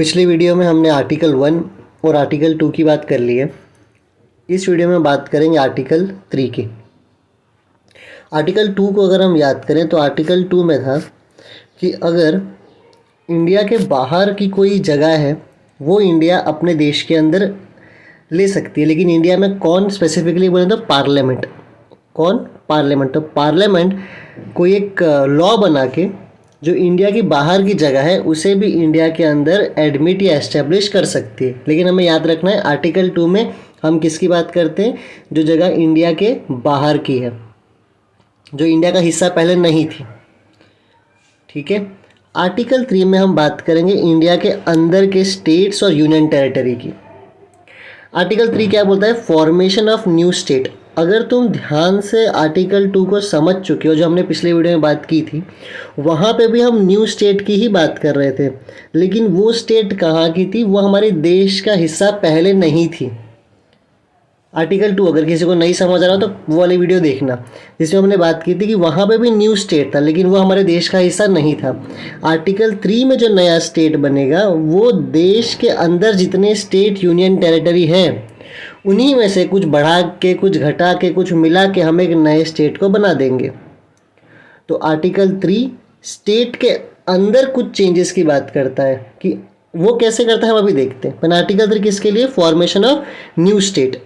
पिछली वीडियो में हमने आर्टिकल 1 और आर्टिकल 2 की बात कर ली है। इस वीडियो में बात करेंगे आर्टिकल 3 की। आर्टिकल 2 को अगर हम याद करें तो आर्टिकल 2 में था कि अगर इंडिया के बाहर की कोई जगह है वो इंडिया अपने देश के अंदर ले सकती है, लेकिन इंडिया में कौन स्पेसिफिकली बोले तो पार्लियामेंट। कौन? पार्लियामेंट। तो पार्लियामेंट कोई एक लॉ बना के जो इंडिया की बाहर की जगह है उसे भी इंडिया के अंदर एडमिट या एस्टेब्लिश कर सकती है। लेकिन हमें याद रखना है आर्टिकल 2 में हम किसकी बात करते हैं? जो जगह इंडिया के बाहर की है, जो इंडिया का हिस्सा पहले नहीं थी। ठीक है। आर्टिकल 3 में हम बात करेंगे इंडिया के अंदर के स्टेट्स और यूनियन टेरिटरी की। आर्टिकल 3 क्या बोलता है? Formation of new state. अगर तुम ध्यान से आर्टिकल 2 को समझ चुके हो, जो हमने पिछले वीडियो में बात की थी, वहाँ पे भी हम न्यू स्टेट की ही बात कर रहे थे, लेकिन वो स्टेट कहाँ की थी? वो हमारे देश का हिस्सा पहले नहीं थी। आर्टिकल 2 अगर किसी को नहीं समझ आ रहा तो वो वाली वीडियो देखना, जिसमें हमने बात की थी कि वहाँ पे भी न्यू स्टेट था लेकिन वो हमारे देश का हिस्सा नहीं था। आर्टिकल 3 में जो नया स्टेट बनेगा वो देश के अंदर जितने स्टेट यूनियन टेरिटरी है उन्हीं में से कुछ बढ़ा के, कुछ घटा के, कुछ मिला के हम एक नए स्टेट को बना देंगे। तो आर्टिकल 3 स्टेट के अंदर कुछ चेंजेस की बात करता है कि वो कैसे करता है हम अभी देखते हैं। पर आर्टिकल 3 किसके लिए? Formation of new state.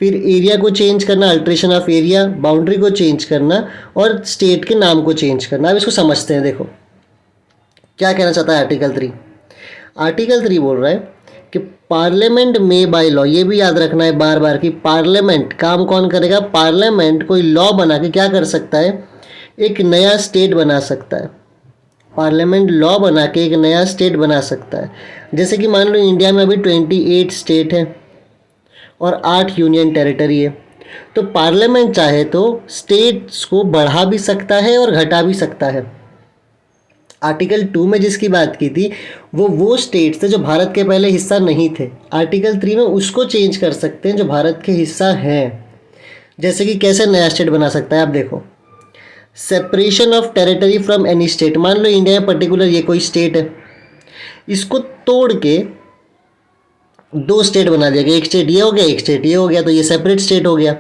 फिर एरिया को चेंज करना, अल्ट्रेशन ऑफ एरिया, बाउंड्री को चेंज करना और स्टेट के नाम को चेंज करना। अब इसको समझते हैं। देखो क्या कहना चाहता है आर्टिकल 3। आर्टिकल 3 बोल रहा है कि पार्लियामेंट में बाय लॉ, ये भी याद रखना है बार बार कि पार्लियामेंट काम कौन करेगा? पार्लियामेंट कोई लॉ बना के क्या कर सकता है? एक नया स्टेट बना सकता है। पार्लियामेंट लॉ बना के एक नया स्टेट बना सकता है। जैसे कि मान लो इंडिया में अभी 28 स्टेट है और 8 यूनियन टेरिटरी है, तो पार्लियामेंट चाहे तो स्टेट्स को बढ़ा भी सकता है और घटा भी सकता है। आर्टिकल 2 में जिसकी बात की थी वो स्टेट्स थे जो भारत के पहले हिस्सा नहीं थे। आर्टिकल 3 में उसको चेंज कर सकते हैं जो भारत के हिस्सा हैं। जैसे कि कैसे नया स्टेट बना सकता है, आप देखो। Separation of territory from any state. मान लो इंडिया में पर्टिकुलर ये कोई स्टेट है, इसको तोड़ के 2 स्टेट बना दिया गया। एक स्टेट ये हो गया, एक स्टेट ये हो गया, तो ये सेपरेट स्टेट हो गया।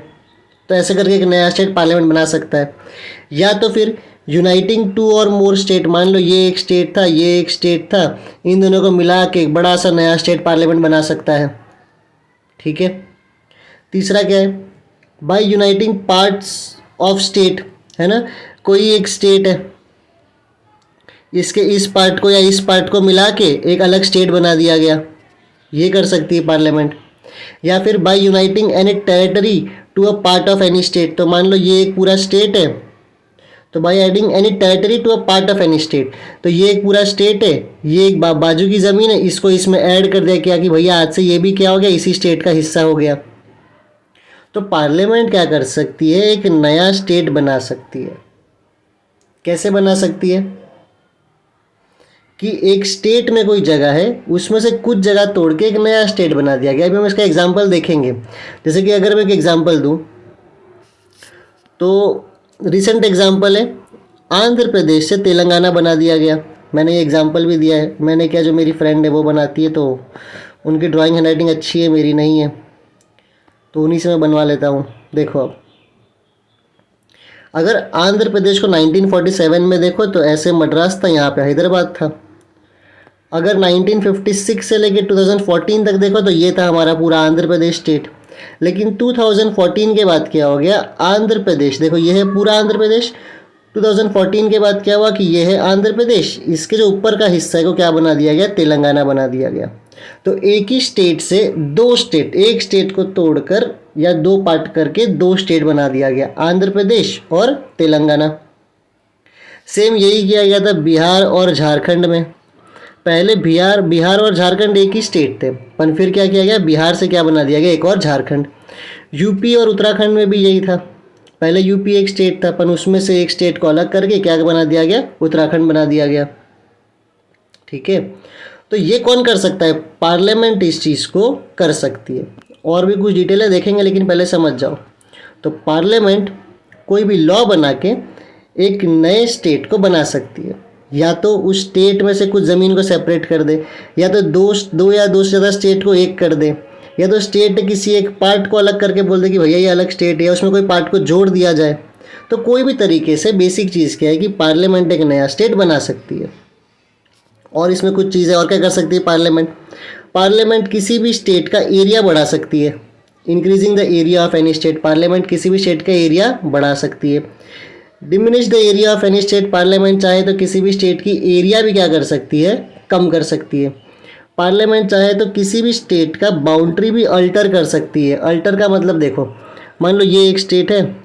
तो ऐसे करके एक नया स्टेट पार्लियामेंट बना सकता है। या तो फिर यूनाइटिंग 2 और मोर स्टेट। मान लो ये एक स्टेट था, ये एक स्टेट था, इन दोनों को मिला के एक बड़ा सा नया स्टेट पार्लियामेंट बना सकता है। ठीक है। तीसरा क्या है? By uniting parts of state, है ना। कोई एक स्टेट है, इसके इस पार्ट को या इस पार्ट को मिला के एक अलग स्टेट बना दिया गया, ये कर सकती है पार्लियामेंट। या फिर by uniting any territory to a part of any state. तो मान लो ये एक पूरा स्टेट है, तो by adding any territory to a part of any state, तो ये एक पूरा स्टेट है, ये एक बाजू की ज़मीन है, इसको इसमें ऐड कर दिया क्या कि भैया आज से ये भी क्या हो गया? इसी स्टेट का हिस्सा हो गया। तो पार्लियामेंट क्या कर सकती है? एक नया स्टेट बना सकती है। कैसे बना सकती है? कि एक स्टेट में कोई जगह है, उसमें से कुछ जगह तोड़ के एक नया स्टेट बना दिया गया। अभी हम इसका एग्जांपल देखेंगे। जैसे कि अगर मैं एक एग्जांपल दूं तो रिसेंट एग्जांपल है, आंध्र प्रदेश से तेलंगाना बना दिया गया। मैंने ये एग्जांपल भी दिया है। मैंने क्या, जो मेरी फ्रेंड है वो बनाती है, तो उनकी ड्राइंग हैंडराइटिंग अच्छी है, मेरी नहीं है, तो उन्हीं से मैं बनवा लेता हूँ। देखो अब अगर आंध्र प्रदेश को 1947 में देखो तो ऐसे मद्रास था, यहाँ पे हैदराबाद था। अगर 1956 से लेकर 2014 तक देखो तो ये था हमारा पूरा आंध्र प्रदेश स्टेट। लेकिन 2014 के बाद क्या हो गया? आंध्र प्रदेश, देखो ये है पूरा आंध्र प्रदेश। 2014 के बाद क्या हुआ कि ये है आंध्र प्रदेश, इसके जो ऊपर का हिस्सा है को क्या बना दिया गया? तेलंगाना बना दिया गया। तो एक ही स्टेट से 2 स्टेट, एक स्टेट को तोड़कर या 2 पार्ट करके 2 स्टेट बना दिया गया, आंध्र प्रदेश और तेलंगाना। सेम यही किया गया था बिहार और झारखंड में। पहले बिहार और झारखंड एक ही स्टेट थे, पर फिर क्या किया गया? बिहार से क्या बना दिया गया? एक और झारखंड। यूपी और उत्तराखंड में भी यही था। पहले यूपी एक स्टेट था, पर उसमें से एक स्टेट को अलग करके क्या बना दिया गया? उत्तराखंड बना दिया गया। ठीक है। तो ये कौन कर सकता है? पार्लियामेंट इस चीज़ को कर सकती है। और भी कुछ डिटेलें देखेंगे, लेकिन पहले समझ जाओ। तो पार्लियामेंट कोई भी लॉ बना के एक नए स्टेट को बना सकती है। या तो उस स्टेट में से कुछ ज़मीन को सेपरेट कर दे, या तो दो या दो से ज़्यादा स्टेट को एक कर दे, या तो स्टेट किसी एक पार्ट को अलग करके बोल दे कि भैया ये अलग स्टेट है, उसमें कोई पार्ट को जोड़ दिया जाए। तो कोई भी तरीके से बेसिक चीज़ क्या है कि पार्लियामेंट एक नया स्टेट बना सकती है। और इसमें कुछ चीज़ें और क्या कर सकती है पार्लियामेंट किसी भी स्टेट का एरिया बढ़ा सकती है। Increasing the area of any state, parliament किसी भी स्टेट का एरिया बढ़ा सकती है। Diminish the area of any state, parliament चाहे तो किसी भी स्टेट की एरिया भी क्या कर सकती है, कम कर सकती है। पार्लियामेंट चाहे तो किसी भी स्टेट का बाउंड्री भी अल्टर कर सकती है। अल्टर का मतलब देखो, मान लो ये एक स्टेट है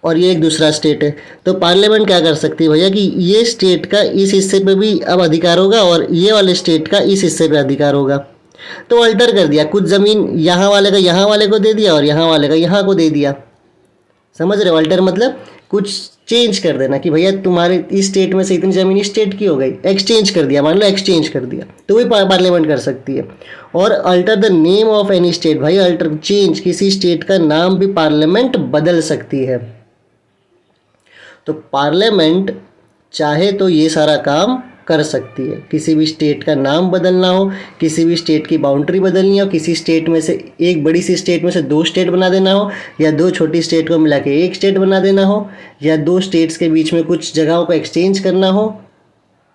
और ये एक दूसरा स्टेट है, तो पार्लियामेंट क्या कर सकती है भैया कि ये स्टेट का इस हिस्से पे भी अब अधिकार होगा और ये वाले स्टेट का इस हिस्से पे अधिकार होगा। तो अल्टर कर दिया, कुछ ज़मीन यहाँ वाले का यहाँ वाले को दे दिया और यहाँ वाले का यहाँ को दे दिया। समझ रहे हो? अल्टर मतलब कुछ चेंज कर देना कि भैया तुम्हारे इस स्टेट में से इतनी ज़मीन इस स्टेट की हो गई, एक्सचेंज कर दिया, मान लो एक्सचेंज कर दिया, तो वही पार्लियामेंट कर सकती है। और alter the name of any state, भाई अल्टर चेंज, किसी स्टेट का नाम भी पार्लियामेंट बदल सकती है। तो पार्लियामेंट चाहे तो ये सारा काम कर सकती है, किसी भी स्टेट का नाम बदलना हो, किसी भी स्टेट की बाउंड्री बदलनी हो, किसी स्टेट में से एक बड़ी सी स्टेट में से दो स्टेट बना देना हो, या दो छोटी स्टेट को मिला के एक स्टेट बना देना हो, या दो स्टेट्स के बीच में कुछ जगहों को एक्सचेंज करना हो,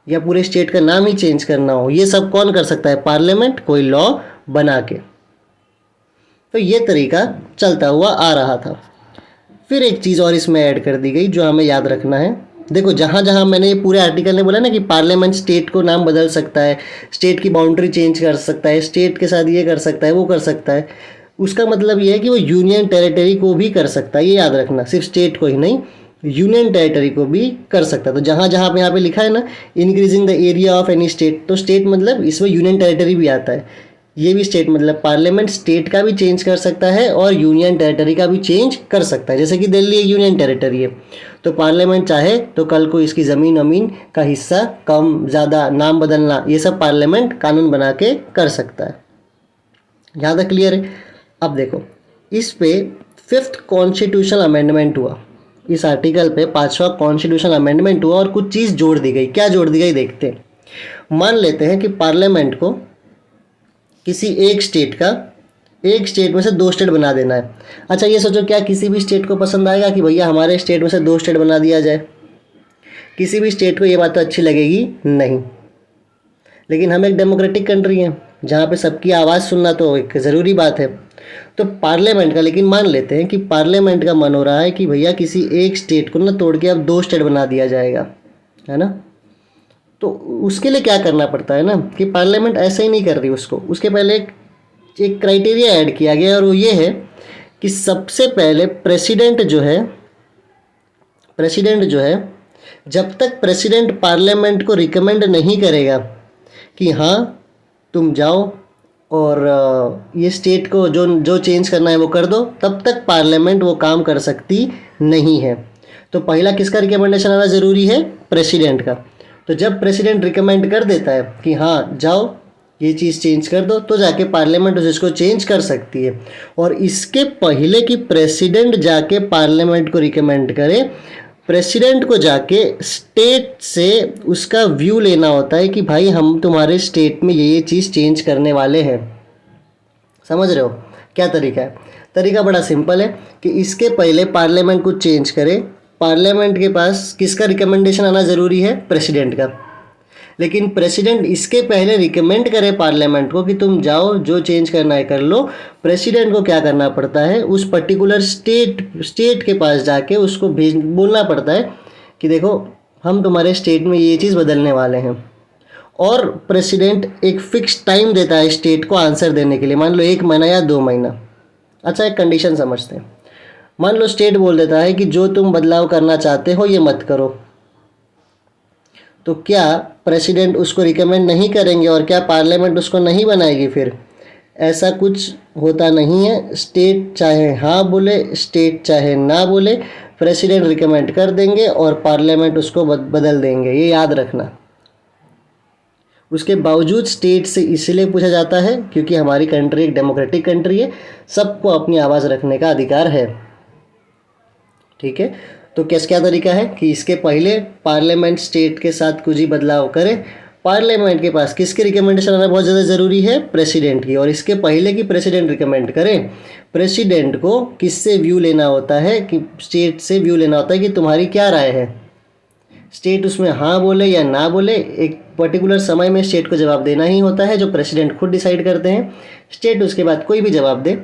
या पूरे स्टेट का नाम ही चेंज करना हो। ये सब कौन कर सकता है? पार्लियामेंट, कोई लॉ बना के। तो ये तरीका चलता हुआ आ रहा था। फिर एक चीज़ और इसमें ऐड कर दी गई जो हमें याद रखना है। देखो, जहाँ जहाँ मैंने ये पूरे आर्टिकल ने बोला ना कि पार्लियामेंट स्टेट को नाम बदल सकता है, स्टेट की बाउंड्री चेंज कर सकता है, स्टेट के साथ ये कर सकता है, वो कर सकता है, उसका मतलब ये है कि वो यूनियन टेरिटरी को भी कर सकता है। ये याद रखना, सिर्फ स्टेट को ही नहीं, यूनियन टेरिटरी को भी कर सकता है। तो जहाँ जहाँ पे यहाँ पे लिखा है ना increasing the area of any state, तो स्टेट मतलब इसमें यूनियन टेरिटरी भी आता है। ये भी स्टेट मतलब पार्लियामेंट स्टेट का भी चेंज कर सकता है और यूनियन टेरिटरी का भी चेंज कर सकता है। जैसे कि दिल्ली एक यूनियन टेरिटरी है, तो पार्लियामेंट चाहे तो कल को इसकी ज़मीन अमीन का हिस्सा कम ज़्यादा, नाम बदलना, ये सब पार्लियामेंट कानून बना के कर सकता है। यहाँ तक क्लियर है? अब देखो, इस पे 5th कॉन्स्टिट्यूशनल अमेंडमेंट हुआ, इस आर्टिकल पे 5वां कॉन्स्टिट्यूशनल अमेंडमेंट हुआ और कुछ चीज़ जोड़ दी गई। क्या जोड़ दी गई देखते हैं। मान लेते हैं कि पार्लियामेंट को किसी एक स्टेट में से दो स्टेट बना देना है। अच्छा, ये सोचो, क्या किसी भी स्टेट को पसंद आएगा कि भैया हमारे स्टेट में से दो स्टेट बना दिया जाए? किसी भी स्टेट को ये बात तो अच्छी लगेगी नहीं। लेकिन हम एक डेमोक्रेटिक कंट्री हैं जहाँ पे सबकी आवाज़ सुनना तो एक ज़रूरी बात है। तो पार्लियामेंट का, लेकिन मान लेते हैं कि पार्लियामेंट का मन हो रहा है कि भैया किसी एक स्टेट को ना तोड़ के अब दो स्टेट बना दिया जाएगा, है ना। तो उसके लिए क्या करना पड़ता है ना कि पार्लियामेंट ऐसे ही नहीं कर रही उसको, उसके पहले एक क्राइटेरिया ऐड किया गया और वो ये है कि सबसे पहले प्रेसिडेंट जो है जब तक प्रेसिडेंट पार्लियामेंट को रिकमेंड नहीं करेगा कि हाँ तुम जाओ और ये स्टेट को जो चेंज करना है वो कर दो, तब तक पार्लियामेंट वो काम कर सकती नहीं है। तो पहला किसका रिकमेंडेशन आना ज़रूरी है? प्रेसिडेंट का। तो जब प्रेसिडेंट रिकमेंड कर देता है कि हाँ जाओ ये चीज़ चेंज कर दो, तो जाके पार्लियामेंट उसको चेंज कर सकती है। और इसके पहले कि प्रेसिडेंट जाके पार्लियामेंट को रिकमेंड करे, प्रेसिडेंट को जाके स्टेट से उसका व्यू लेना होता है कि भाई हम तुम्हारे स्टेट में ये चीज़ चेंज करने वाले हैं। समझ रहे हो क्या तरीका है? तरीका बड़ा सिंपल है कि इसके पहले पार्लियामेंट कुछ चेंज करे, पार्लियामेंट के पास किसका रिकमेंडेशन आना ज़रूरी है? प्रेसिडेंट का। लेकिन प्रेसिडेंट इसके पहले रिकमेंड करे पार्लियामेंट को कि तुम जाओ जो चेंज करना है कर लो, प्रेसिडेंट को क्या करना पड़ता है? उस पर्टिकुलर स्टेट के पास जाके उसको बोलना पड़ता है कि देखो हम तुम्हारे स्टेट में ये चीज़ बदलने वाले हैं। और प्रेसिडेंट एक फ़िक्स टाइम देता है स्टेट को आंसर देने के लिए, मान लो 1 महीना या 2 महीना। अच्छा, एक कंडीशन समझते हैं। मान लो स्टेट बोल देता है कि जो तुम बदलाव करना चाहते हो ये मत करो, तो क्या प्रेसिडेंट उसको रिकमेंड नहीं करेंगे और क्या पार्लियामेंट उसको नहीं बनाएगी? फिर ऐसा कुछ होता नहीं है। स्टेट चाहे हाँ बोले, स्टेट चाहे ना बोले, प्रेसिडेंट रिकमेंड कर देंगे और पार्लियामेंट उसको बदल देंगे, ये याद रखना। उसके बावजूद स्टेट से इसलिए पूछा जाता है क्योंकि हमारी कंट्री एक डेमोक्रेटिक कंट्री है, सबको अपनी आवाज़ रखने का अधिकार है। ठीक है, तो क्या तरीका है कि इसके पहले पार्लियामेंट स्टेट के साथ कुछ ही बदलाव करे, पार्लियामेंट के पास किसकी रिकमेंडेशन आना बहुत ज़्यादा ज़रूरी है, प्रेसिडेंट की, और इसके पहले कि प्रेसिडेंट रिकमेंड करें, प्रेसिडेंट को किससे व्यू लेना होता है, कि स्टेट से व्यू लेना होता है कि तुम्हारी क्या राय है। स्टेट उसमें हाँ बोले या ना बोले, एक पर्टिकुलर समय में स्टेट को जवाब देना ही होता है, जो प्रेसिडेंट खुद डिसाइड करते हैं। स्टेट उसके बाद कोई भी जवाब दे,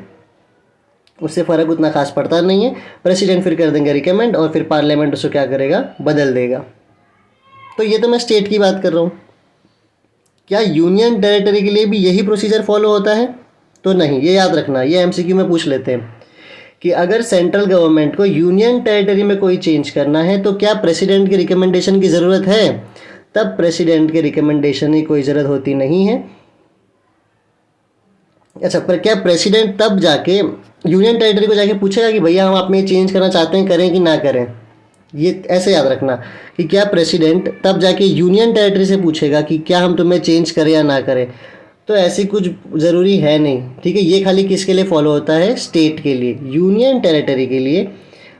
उससे फ़र्क उतना खास पड़ता नहीं है, प्रेसिडेंट फिर कर देंगे रिकमेंड और फिर पार्लियामेंट उसको क्या करेगा, बदल देगा। तो ये तो मैं स्टेट की बात कर रहा हूँ। क्या यूनियन टेरिटरी के लिए भी यही प्रोसीजर फॉलो होता है? तो नहीं, ये याद रखना, ये एमसीक्यू में पूछ लेते हैं कि अगर सेंट्रल गवर्नमेंट को यूनियन टेरिटरी में कोई चेंज करना है तो क्या प्रेसिडेंट की रिकमेंडेशन की ज़रूरत है? तब प्रेसिडेंट के रिकमेंडेशन की कोई ज़रूरत होती नहीं है। अच्छा, पर क्या प्रेसिडेंट तब जाके यूनियन टेरिटरी को जाके पूछेगा कि भैया हम आप में चेंज करना चाहते हैं, करें कि ना करें? ये ऐसे याद रखना कि क्या प्रेसिडेंट तब जाके यूनियन टेरिटरी से पूछेगा कि क्या हम तुम्हें चेंज करें या ना करें? तो ऐसी कुछ ज़रूरी है नहीं, ठीक है। ये खाली किसके लिए फॉलो होता है, स्टेट के लिए। यूनियन टेरिटरी के लिए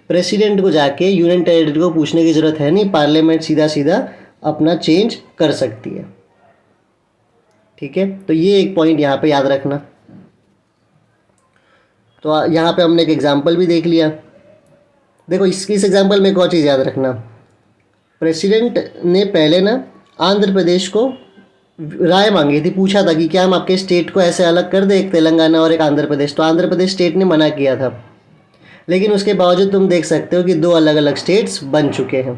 प्रेसिडेंट को जाके यूनियन टेरिटरी को पूछने की ज़रूरत है नहीं, पार्लियामेंट सीधा सीधा अपना चेंज कर सकती है, ठीक है। तो ये एक पॉइंट यहाँ पे याद रखना। तो यहाँ पे हमने एक एग्जाम्पल भी देख लिया। देखो इस एग्जाम्पल में एक और चीज़ याद रखना, प्रेसिडेंट ने पहले ना आंध्र प्रदेश को राय मांगी थी, पूछा था कि क्या हम आपके स्टेट को ऐसे अलग कर दें, एक तेलंगाना और एक आंध्र प्रदेश। तो आंध्र प्रदेश स्टेट ने मना किया था, लेकिन उसके बावजूद तुम देख सकते हो कि 2 अलग अलग स्टेट्स बन चुके हैं।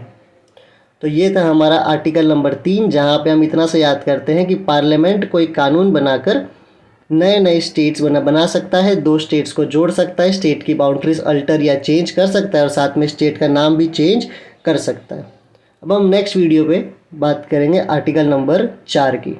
तो ये था हमारा आर्टिकल नंबर 3, जहाँ पे हम इतना से याद करते हैं कि पार्लियामेंट कोई कानून बनाकर नए नए स्टेट्स बना सकता है, 2 स्टेट्स को जोड़ सकता है, स्टेट की बाउंड्रीज अल्टर या चेंज कर सकता है, और साथ में स्टेट का नाम भी चेंज कर सकता है। अब हम नेक्स्ट वीडियो पे बात करेंगे आर्टिकल नंबर 4 की।